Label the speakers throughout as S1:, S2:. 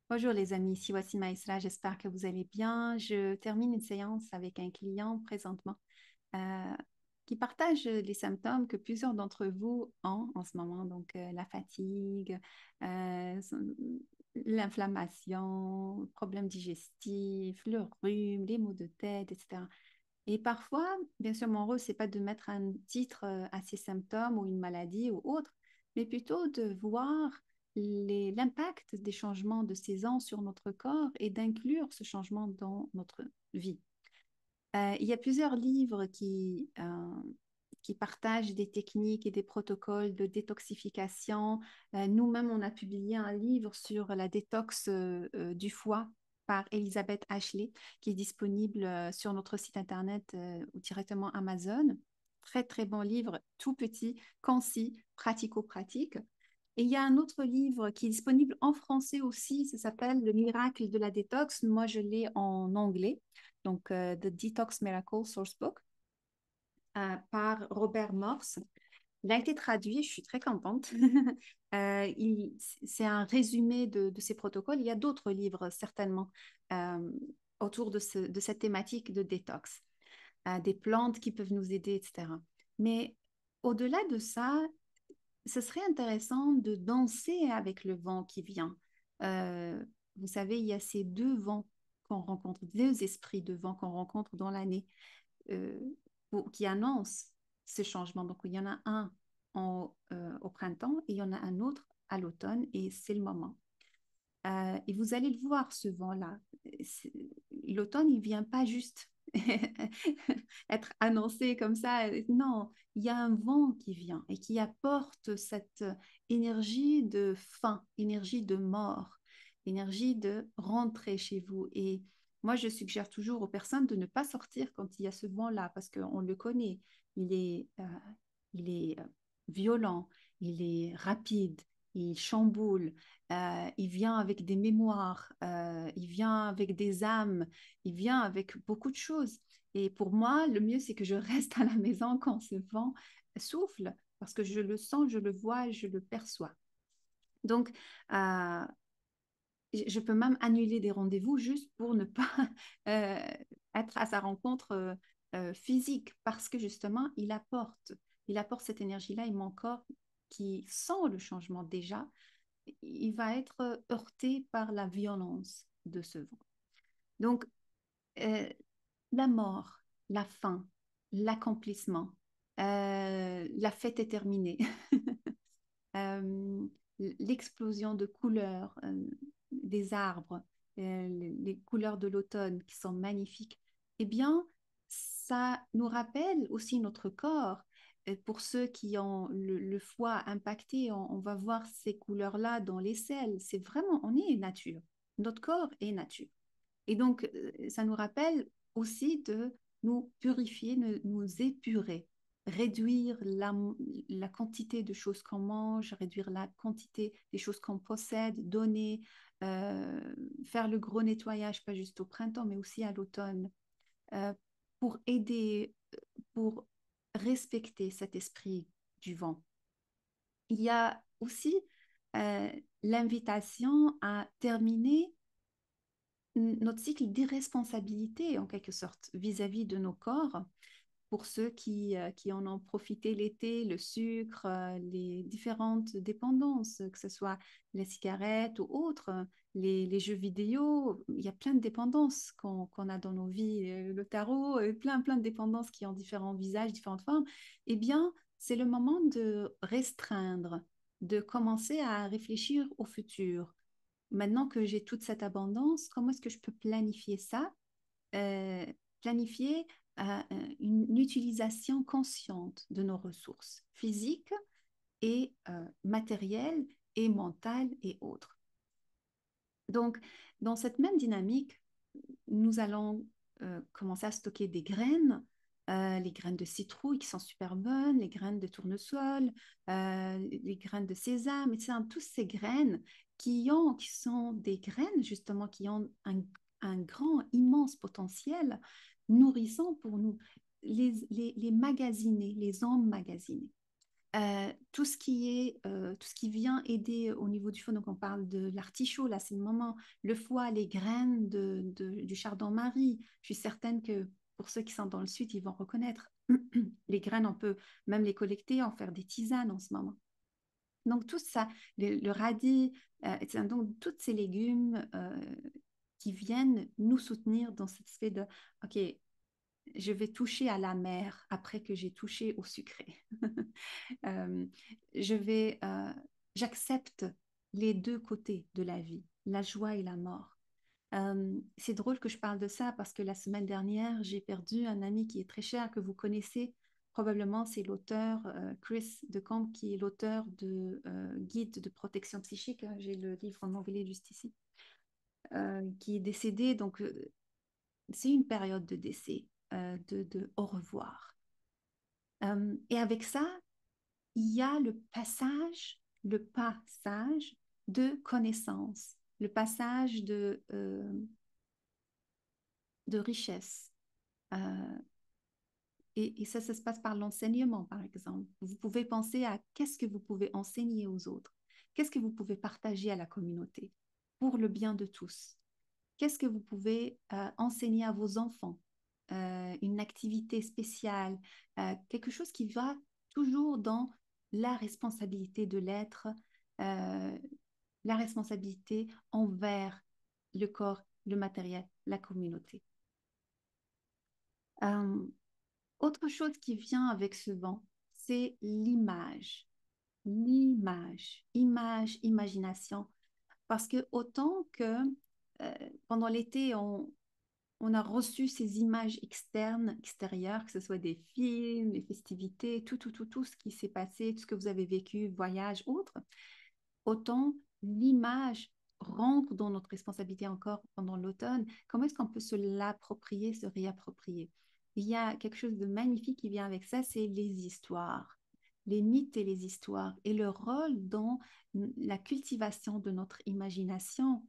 S1: Bonjour les amis, ici voici Maïsra, j'espère que vous allez bien. Je termine une séance avec un client présentement euh, qui partage les symptômes que plusieurs d'entre vous ont en ce moment, donc la fatigue, euh, son- l'inflammation, problèmes digestifs, le rhume, les maux de tête, etc. Et parfois, bien sûr, mon rôle, c'est pas de mettre un titre à ces symptômes ou une maladie ou autre, mais plutôt de voir l'impact des changements de saison sur notre corps et d'inclure ce changement dans notre vie. Il y a plusieurs livres qui partagent des techniques et des protocoles de détoxification. Nous-mêmes, on a publié un livre sur la détox du foie par Elisabeth Ashley, qui est disponible sur notre site internet ou directement Amazon. Très, très bon livre, tout petit, concis, pratico-pratique. Et il y a un autre livre qui est disponible en français aussi, ça s'appelle Le miracle de la détox. Moi, je l'ai en anglais, donc The Detox Miracle Source Book par Robert Morse. Il a été traduit, je suis très contente. C'est un résumé de ces protocoles. Il y a d'autres livres, certainement, euh, autour de cette thématique de détox, des plantes qui peuvent nous aider, etc. Mais au-delà de ça, ce serait intéressant de danser avec le vent qui vient. Euh, vous savez, il y a ces deux vents qu'on rencontre, deux esprits de vent qu'on rencontre dans l'année euh, qui annoncent ce changement. Donc, il y en a un au printemps et il y en a un autre à l'automne et c'est le moment. Et vous allez le voir, ce vent-là. L'automne, il ne vient pas juste être annoncé comme ça. Non, il y a un vent qui vient et qui apporte cette énergie de fin, énergie de mort, énergie de rentrer chez vous. Et moi, je suggère toujours aux personnes de ne pas sortir quand il y a ce vent-là parce qu'on le connaît. Il est violent, il est rapide, il chamboule, il vient avec des mémoires, il vient avec des âmes, il vient avec beaucoup de choses. Et pour moi, le mieux, c'est que je reste à la maison quand ce vent souffle, parce que je le sens, je le vois, je le perçois. Donc, euh, je peux même annuler des rendez-vous juste pour ne pas euh, être à sa rencontre physique, parce que justement, il apporte cette énergie-là et mon corps qui sent le changement déjà, il va être heurté par la violence de ce vent. Donc, euh, la mort, la fin, l'accomplissement, la fête est terminée, euh, l'explosion de couleurs des arbres, les couleurs de l'automne qui sont magnifiques, eh bien, ça nous rappelle aussi notre corps. Pour ceux qui ont le foie impacté, on va voir ces couleurs-là dans les selles. C'est vraiment, on est nature. Notre corps est nature. Et donc, ça nous rappelle aussi de nous purifier, de nous épurer, réduire la quantité de choses qu'on mange, réduire la quantité des choses qu'on possède, donner, euh, faire le gros nettoyage, pas juste au printemps, mais aussi à l'automne, euh, pour aider, pour respecter cet esprit du vent. Il y a aussi euh, l'invitation à terminer notre cycle d'irresponsabilité, en quelque sorte, vis-à-vis de nos corps, pour ceux qui en ont profité l'été, le sucre, les différentes dépendances, que ce soit les cigarettes ou autres, les jeux vidéo, il y a plein de dépendances qu'on a dans nos vies, le tarot, plein de dépendances qui ont différents visages, différentes formes. Eh bien, c'est le moment de restreindre, de commencer à réfléchir au futur. Maintenant que j'ai toute cette abondance, comment est-ce que je peux planifier ça? Euh, Planifier une utilisation consciente de nos ressources physiques et matérielles et mentales et autres. Donc, dans cette même dynamique, nous allons commencer à stocker des graines, les graines de citrouille qui sont super bonnes, les graines de tournesol, les graines de sésame, et c'est toutes ces graines qui sont des graines justement qui ont un grand, immense potentiel nourrissant pour nous, les magasiner, les emmagasiner. tout ce qui vient aider au niveau du foie, donc on parle de l'artichaut, là c'est le moment, le foie, les graines du chardon-marie. Je suis certaine que pour ceux qui sont dans le sud, ils vont reconnaître. Les graines, on peut même les collecter, en faire des tisanes en ce moment. Donc tout ça, le radis, etc. Donc tous ces légumes qui viennent nous soutenir dans cette aspect de, OK, je vais toucher à la mer après que j'ai touché au sucré. Euh, je vais, j'accepte les deux côtés de la vie, la joie et la mort. C'est drôle que je parle de ça parce que la semaine dernière, j'ai perdu un ami qui est très cher, que vous connaissez. Probablement, c'est l'auteur Chris de Camp, qui est l'auteur de Guide de protection psychique. J'ai le livre en anglais juste ici, qui est décédé. Donc, c'est une période de décès, de au revoir. Et avec ça, il y a le passage de connaissance, le passage de richesse. Euh, et ça se passe par l'enseignement, par exemple. Vous pouvez penser à qu'est-ce que vous pouvez enseigner aux autres, qu'est-ce que vous pouvez partager à la communauté pour le bien de tous. Qu'est-ce que vous pouvez enseigner à vos enfants? Une activité spéciale, quelque chose qui va toujours dans la responsabilité de l'être, euh, la responsabilité envers le corps, le matériel, la communauté. Euh, Autre chose qui vient avec ce vent, c'est l'image. L'image, image, imagination. Parce que autant que pendant l'été, on a reçu ces images externes, extérieures, que ce soit des films, des festivités, tout ce qui s'est passé, tout ce que vous avez vécu, voyage, autres, autant l'image rentre dans notre responsabilité encore pendant l'automne. Comment est-ce qu'on peut se l'approprier, se réapproprier? Il y a quelque chose de magnifique qui vient avec ça, c'est les histoires, les mythes et les histoires, et le rôle dans la cultivation de notre imagination.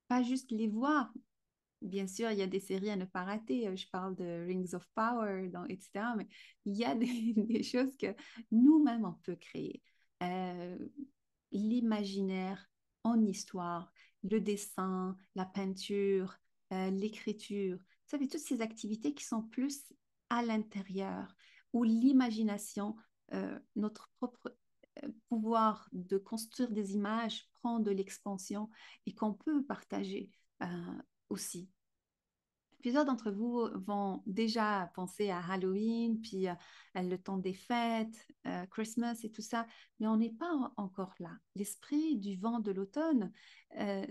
S1: Pas juste les voir, bien sûr, il y a des séries à ne pas rater. Je parle de Rings of Power, etc. Mais il y a des choses que nous-mêmes, on peut créer. Euh, L'imaginaire en histoire, le dessin, la peinture, l'écriture. Vous savez, toutes ces activités qui sont plus à l'intérieur, où l'imagination, notre propre pouvoir de construire des images prend de l'expansion et qu'on peut partager euh, aussi. Plusieurs d'entre vous vont déjà penser à Halloween, puis le temps des fêtes, Christmas et tout ça, mais on n'est pas encore là. L'esprit du vent de l'automne euh,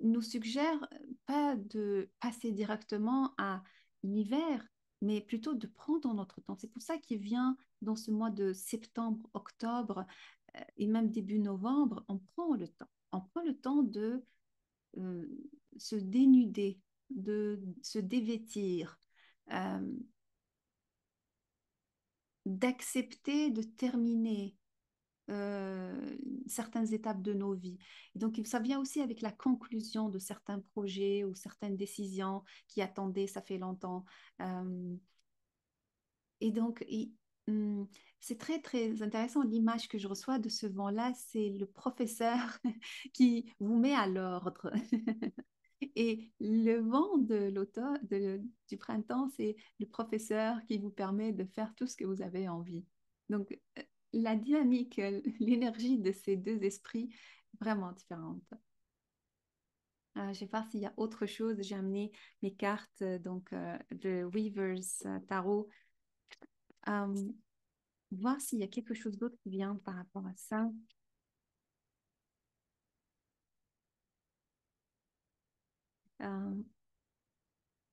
S1: nous suggère pas de passer directement à l'hiver, mais plutôt de prendre notre temps. C'est pour ça qu'il vient dans ce mois de septembre, octobre et même début novembre, on prend le temps. On prend le temps de euh, se dénuder, de se dévêtir, euh, d'accepter de terminer certaines étapes de nos vies. Et donc, ça vient aussi avec la conclusion de certains projets ou certaines décisions qui attendaient, ça fait longtemps. Euh, et donc, c'est très, très intéressant. L'image que je reçois de ce vent-là, c'est le professeur qui vous met à l'ordre. Et le vent de l'automne, du printemps, c'est le professeur qui vous permet de faire tout ce que vous avez envie. Donc, la dynamique, l'énergie de ces deux esprits, vraiment différente. Je vais voir s'il y a autre chose. J'ai amené mes cartes de Weavers Tarot. Euh, Voir s'il y a quelque chose d'autre qui vient par rapport à ça. Euh,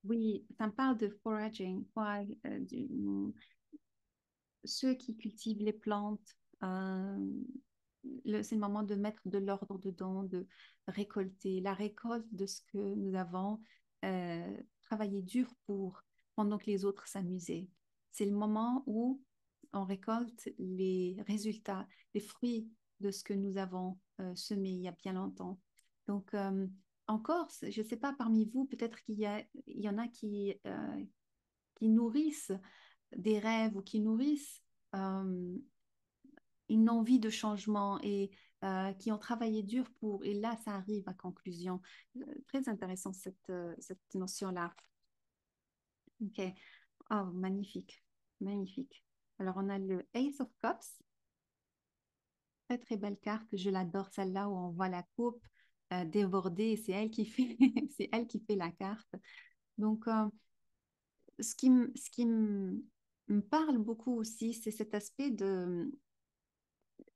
S1: oui, ça me parle de foraging, ceux qui cultivent les plantes. euh, c'est le moment de mettre de l'ordre dedans, de récolter, la récolte de ce que nous avons travaillé dur pour pendant que les autres s'amusaient. C'est le moment où on récolte les résultats, les fruits de ce que nous avons semé il y a bien longtemps. Donc, en Corse, je ne sais pas parmi vous, peut-être il y en a qui nourrissent des rêves ou qui nourrissent euh, une envie de changement et qui ont travaillé dur pour, et là, ça arrive à conclusion. Très intéressant cette notion-là. Ok. Oh, magnifique, magnifique. Alors, on a le Ace of Cups, très très belle carte. Je l'adore celle-là où on voit la coupe débordée. C'est elle qui fait, c'est elle qui fait la carte. Donc, ce qui me parle beaucoup aussi, c'est cet aspect de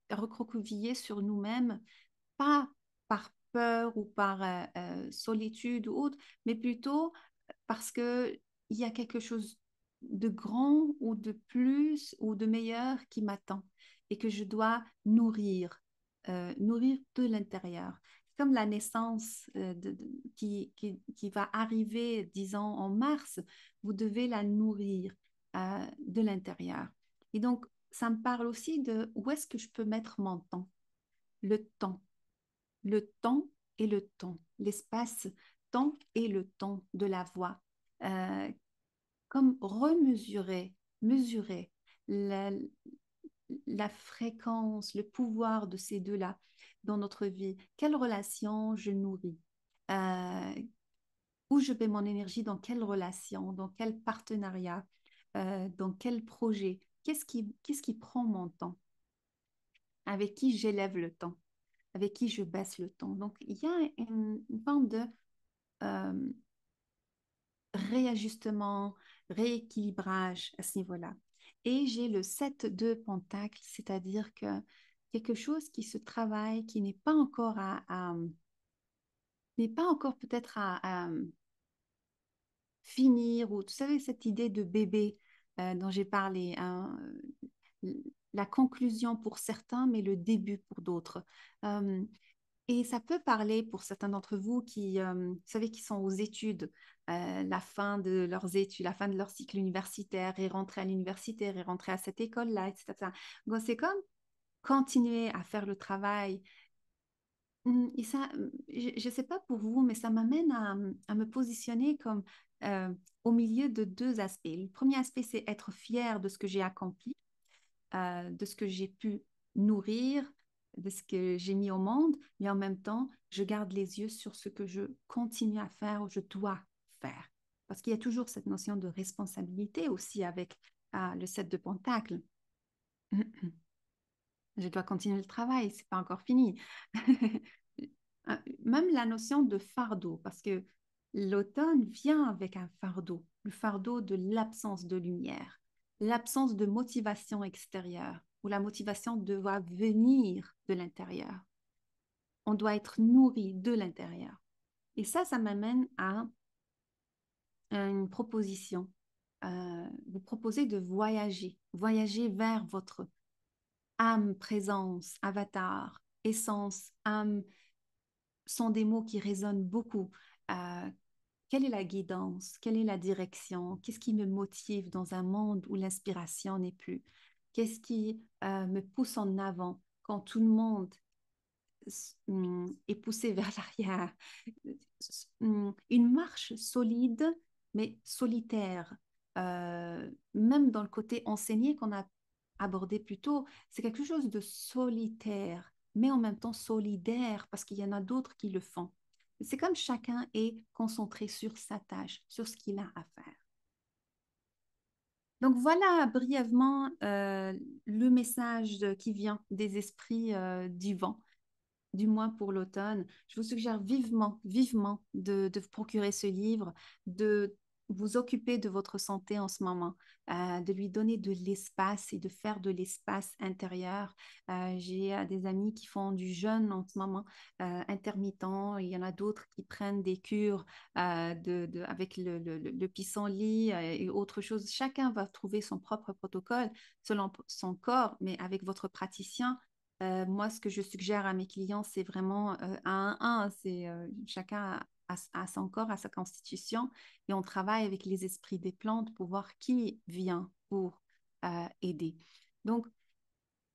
S1: recroqueviller sur nous-mêmes, pas par peur ou par solitude ou autre, mais plutôt parce que il y a quelque chose de grand ou de plus ou de meilleur qui m'attend et que je dois nourrir de l'intérieur. Comme la naissance qui va arriver, disons, en mars, vous devez la nourrir de l'intérieur. Et donc, ça me parle aussi de où est-ce que je peux mettre mon temps, le temps, le temps et le temps, l'espace, temps et le temps de la voix. Euh, Comme mesurer la, la fréquence, le pouvoir de ces deux-là dans notre vie. Quelle relation je nourris? Euh, Où je mets mon énergie? Dans quelle relation? Dans quel partenariat? Dans quel projet? Qu'est-ce qui prend mon temps? Avec qui j'élève le temps? Avec qui je baisse le temps? Donc, il y a une forme de euh, réajustement, rééquilibrage à ce niveau-là. Et j'ai le 7 de Pentacle, c'est-à-dire que quelque chose qui se travaille, qui n'est pas encore n'est pas encore peut-être à finir, ou tu savez, cette idée de bébé dont j'ai parlé, hein, la conclusion pour certains, mais le début pour d'autres. Euh, et ça peut parler pour certains d'entre vous qui, vous savez, qui sont aux études, la fin de leurs études, la fin de leur cycle universitaire, et rentrer à l'universitaire, et rentrer à cette école-là, etc. Donc, c'est comme continuer à faire le travail. Et ça, je ne sais pas pour vous, mais ça m'amène à me positionner comme au milieu de deux aspects. Le premier aspect, c'est être fier de ce que j'ai accompli, de ce que j'ai pu nourrir, de ce que j'ai mis au monde, mais en même temps, je garde les yeux sur ce que je continue à faire ou je dois faire. Parce qu'il y a toujours cette notion de responsabilité aussi avec le 7 de Pentacle. Je dois continuer le travail, c'est pas encore fini. Même la notion de fardeau, parce que l'automne vient avec un fardeau, le fardeau de l'absence de lumière, l'absence de motivation extérieure, ou la motivation doit venir de l'intérieur. On doit être nourri de l'intérieur. Et ça m'amène à une proposition. Vous proposez de voyager, voyager vers votre âme, présence, avatar, essence, âme, sont des mots qui résonnent beaucoup. Euh, Quelle est la guidance? Quelle est la direction? Qu'est-ce qui me motive dans un monde où l'inspiration n'est plus? Qu'est-ce qui me pousse en avant quand tout le monde est poussé vers l'arrière? Une marche solide, mais solitaire. Même dans le côté enseigné qu'on a abordé plus tôt, c'est quelque chose de solitaire, mais en même temps solidaire, parce qu'il y en a d'autres qui le font. C'est comme chacun est concentré sur sa tâche, sur ce qu'il a à faire. Donc voilà brièvement le message qui vient des esprits du vent, du moins pour l'automne. Je vous suggère vivement, vivement de vous procurer ce livre, de vous occuper de votre santé en ce moment, de lui donner de l'espace et de faire de l'espace intérieur. J'ai des amis qui font du jeûne en ce moment intermittent. Il y en a d'autres qui prennent des cures avec le pissenlit et autre chose. Chacun va trouver son propre protocole selon son corps, mais avec votre praticien. Moi, ce que je suggère à mes clients, c'est vraiment un à un. C'est chacun a son corps, a sa constitution, et on travaille avec les esprits des plantes pour voir qui vient pour aider. Donc,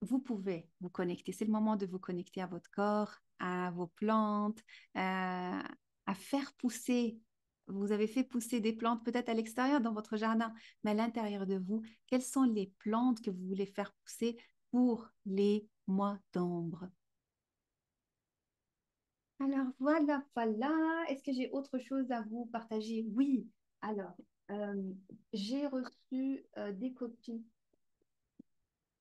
S1: vous pouvez vous connecter. C'est le moment de vous connecter à votre corps, à vos plantes, à faire pousser. Vous avez fait pousser des plantes peut-être à l'extérieur dans votre jardin, mais à l'intérieur de vous, quelles sont les plantes que vous voulez faire pousser? pour les mois d'ombre. Alors voilà, voilà. Est-ce que j'ai autre chose à vous partager? Oui. Alors, euh, j'ai reçu des copies,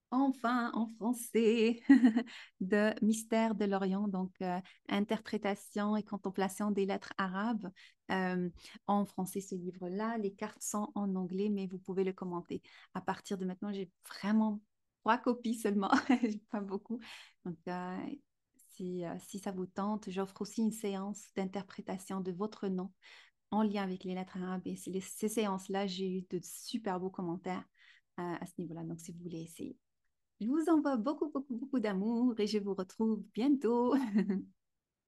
S1: enfin en français, de Mystère de l'Orient, donc interprétation et contemplation des lettres arabes. Euh, En français, ce livre-là, les cartes sont en anglais, mais vous pouvez le commenter. À partir de maintenant, j'ai vraiment 3 copies seulement, j'ai pas beaucoup. Donc, si ça vous tente, j'offre aussi une séance d'interprétation de votre nom en lien avec les lettres arabes. Et ces séances-là, j'ai eu de super beaux commentaires à ce niveau-là. Donc, si vous voulez essayer. Je vous envoie beaucoup, beaucoup, beaucoup d'amour et je vous retrouve bientôt.